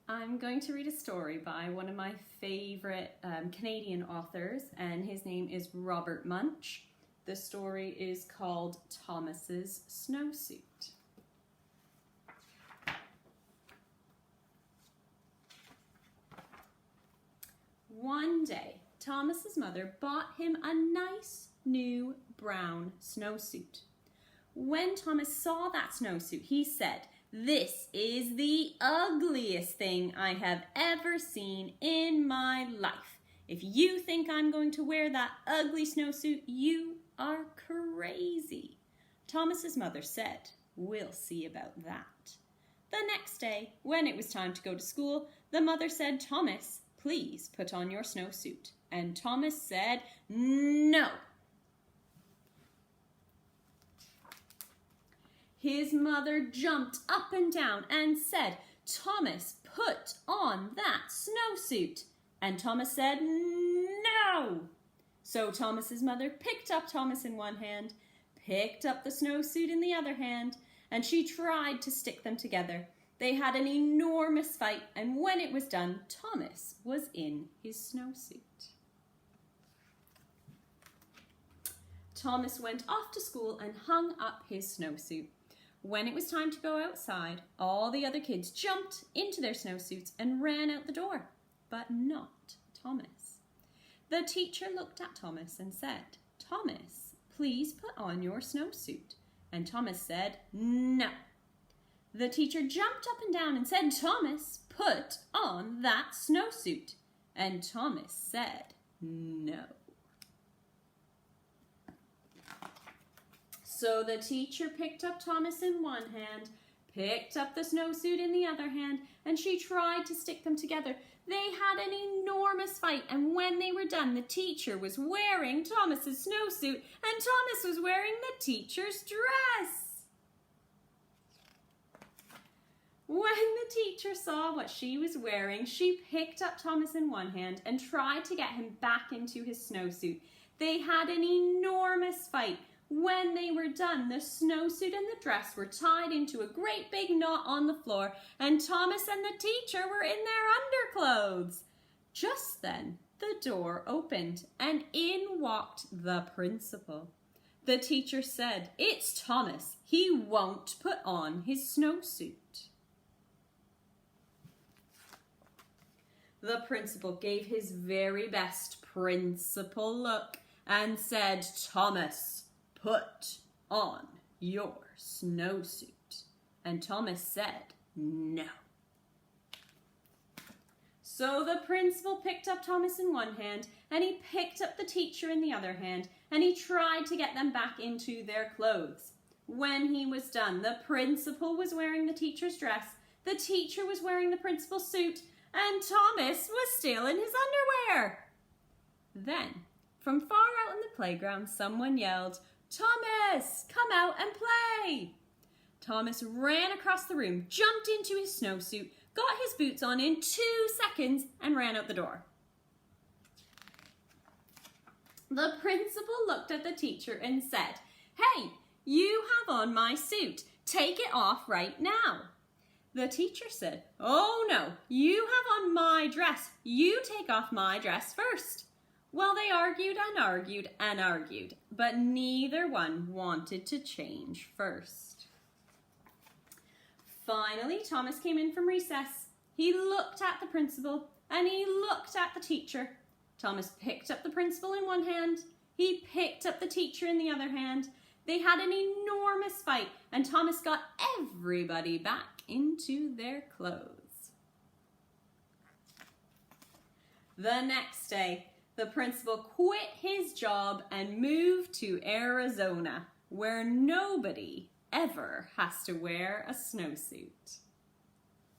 I'm going to read a story by one of my favorite Canadian authors, and his name is Robert Munsch. The story is called Thomas's Snowsuit. One day, Thomas's mother bought him a nice new brown snowsuit. When Thomas saw that snowsuit, he said, "This is the ugliest thing I have ever seen in my life. If you think I'm going to wear that ugly snowsuit, you are crazy." Thomas's mother said, "We'll see about that." The next day, when it was time to go to school, the mother said, "Thomas, please put on your snowsuit." And Thomas said, "No." His mother jumped up and down and said, "Thomas, put on that snowsuit." And Thomas said, "No." So Thomas's mother picked up Thomas in one hand, picked up the snowsuit in the other hand, and she tried to stick them together. They had an enormous fight, and when it was done, Thomas was in his snowsuit. Thomas went off to school and hung up his snowsuit. When it was time to go outside, all the other kids jumped into their snowsuits and ran out the door, but not Thomas. The teacher looked at Thomas and said, "Thomas, please put on your snowsuit." And Thomas said, "No." The teacher jumped up and down and said, "Thomas, put on that snowsuit." And Thomas said, "No." So the teacher picked up Thomas in one hand, picked up the snowsuit in the other hand, and she tried to stick them together. They had an enormous fight, and when they were done, the teacher was wearing Thomas's snowsuit, and Thomas was wearing the teacher's dress. When the teacher saw what she was wearing, she picked up Thomas in one hand and tried to get him back into his snowsuit. They had an enormous fight. When they were done, the snowsuit and the dress were tied into a great big knot on the floor, and Thomas and the teacher were in their underclothes. Just then, the door opened, and in walked the principal. The teacher said, "It's Thomas. He won't put on his snowsuit." The principal gave his very best principal look and said, "Thomas, put on your snowsuit." And Thomas said, "No." So the principal picked up Thomas in one hand, and he picked up the teacher in the other hand, and he tried to get them back into their clothes. When he was done, the principal was wearing the teacher's dress, the teacher was wearing the principal's suit, and Thomas was still in his underwear. Then, from far out in the playground, someone yelled, "Thomas, come out and play!" Thomas ran across the room, jumped into his snowsuit, got his boots on in 2 seconds, and ran out the door. The principal looked at the teacher and said, "Hey, you have on my suit. Take it off right now." The teacher said, "Oh no, you have on my dress. You take off my dress first." Well, they argued and argued and argued, but neither one wanted to change first. Finally, Thomas came in from recess. He looked at the principal and he looked at the teacher. Thomas picked up the principal in one hand. He picked up the teacher in the other hand. They had an enormous fight, and Thomas got everybody back into their clothes. The next day, the principal quit his job and moved to Arizona, where nobody ever has to wear a snowsuit.